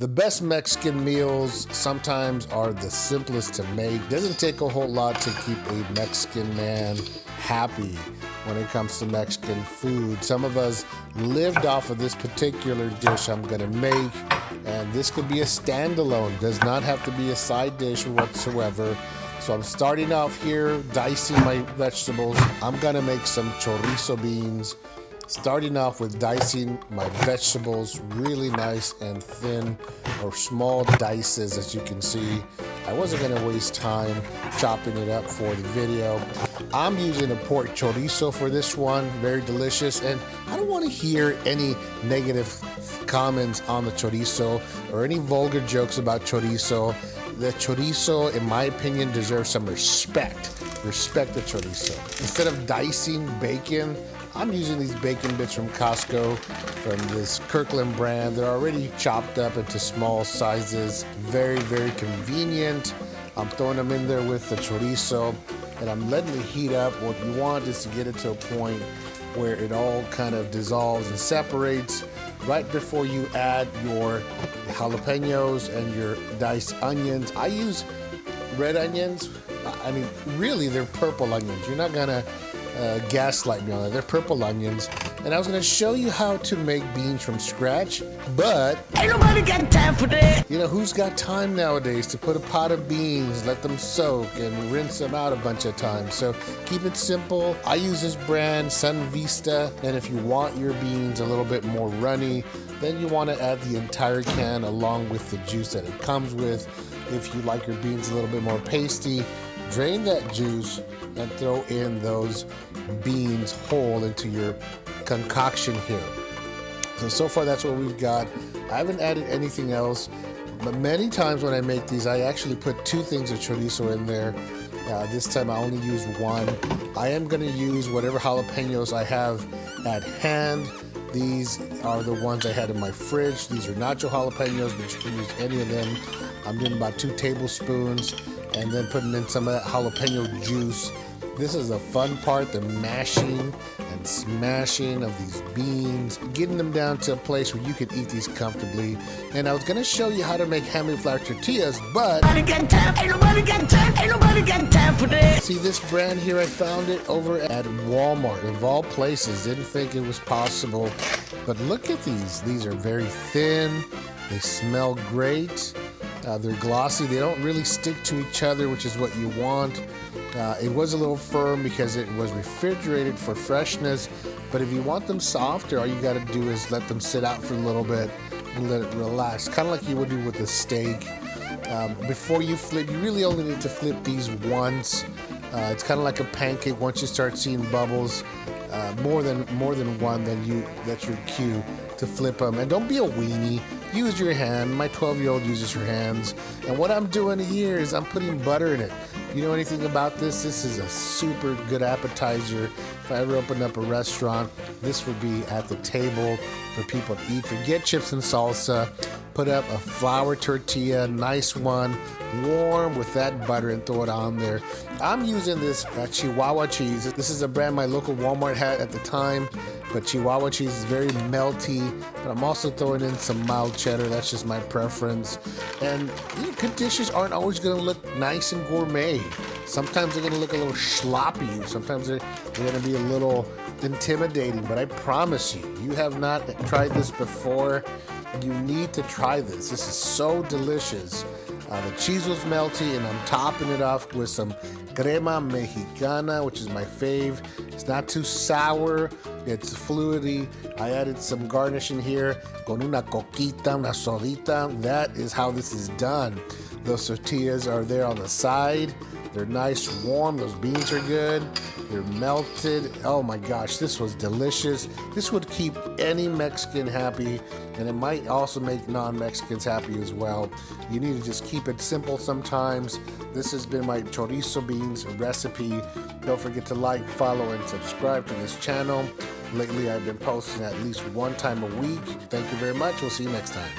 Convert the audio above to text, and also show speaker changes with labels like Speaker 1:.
Speaker 1: The best Mexican meals sometimes are the simplest to make. Doesn't take a whole lot to keep a Mexican man happy when it comes to Mexican food. Some of us lived off of this particular dish I'm gonna make, and this could be a standalone. Does not have to be a side dish whatsoever. So I'm starting off here, dicing my vegetables. I'm gonna make some chorizo beans. Starting off with dicing my vegetables really nice and thin, or small dices, as you can see. I wasn't gonna waste time chopping it up for the video. I'm using a pork chorizo for this one, very delicious, and I don't wanna hear any negative comments on the chorizo or any vulgar jokes about chorizo. The chorizo, in my opinion, deserves some respect. Respect the chorizo. Instead of dicing bacon, I'm using these bacon bits from Costco, from this Kirkland brand. They're already chopped up into small sizes. Very, very convenient. I'm throwing them in there with the chorizo, and I'm letting it heat up. What you want is to get it to a point where it all kind of dissolves and separates right before you add your jalapenos and your diced onions. I use red onions. I mean, really, they're purple onions. You're not gonna gaslight me on that. They're purple onions. And I was gonna show you how to make beans from scratch, but
Speaker 2: ain't nobody got time for that.
Speaker 1: You know, who's got time nowadays to put a pot of beans, let them soak, and rinse them out a bunch of times? So keep it simple. I use this brand, Sun Vista, and if you want your beans a little bit more runny, then you want to add the entire can along with the juice that it comes with. If you like your beans a little bit more pasty, drain that juice and throw in those beans whole into your concoction here. So far that's what we've got. I haven't added anything else, but many times when I make these, I actually put 2 things of chorizo in there. This time I only use 1. I am gonna use whatever jalapenos I have at hand. These are the ones I had in my fridge. These are nacho jalapenos, but you can use any of them. I'm doing about 2 tablespoons and then putting in some of that jalapeno juice. This is the fun part, the mashing and smashing of these beans, getting them down to a place where you can eat these comfortably. And I was gonna show you how to make handmade flour tortillas, but
Speaker 2: Ain't nobody got time, ain't nobody got time for that.
Speaker 1: see this brand here, I found it over at Walmart, of all places. Didn't think it was possible, but look at these. These are very thin, they smell great. They're glossy. They don't really stick to each other, which is what you want. It was a little firm because it was refrigerated for freshness, but if you want them softer, all you got to do is let them sit out for a little bit and let it relax, kind of like you would do with a steak. Before you flip, you really only need to flip these once. It's kind of like a pancake. Once you start seeing bubbles, more than one, then that's your cue to flip them. And don't be a weenie. Use your hand. My 12-year-old uses her hands. And what I'm doing here is I'm putting butter in it. You know anything about this? This is a super good appetizer. If I ever opened up a restaurant, this would be at the table for people to eat. Forget chips and salsa. Put up a flour tortilla, nice one, warm with that butter, and throw it on there. I'm using this Chihuahua cheese. This is a brand my local Walmart had at the time, but Chihuahua cheese is very melty, but I'm also throwing in some mild cheddar. That's just my preference. And good dishes aren't always gonna look nice and gourmet. Sometimes they're gonna look a little sloppy. Sometimes they're gonna be a little intimidating, but I promise you, you have not tried this before, you need to try this. This is so delicious. The cheese was melty, and I'm topping it off with some crema mexicana, which is my fave. It's not too sour, it's fluidy. I added some garnish in here, con una coquita, una sodita. That is how this is done. Those tortillas are there on the side. They're nice, warm. Those beans are good. They're melted. Oh my gosh, this was delicious. This would keep any Mexican happy, and it might also make non-Mexicans happy as well. You need to just keep it simple sometimes. This has been my chorizo beans recipe. Don't forget to like, follow, and subscribe to this channel. Lately, I've been posting at least 1 time a week. Thank you very much. We'll see you next time.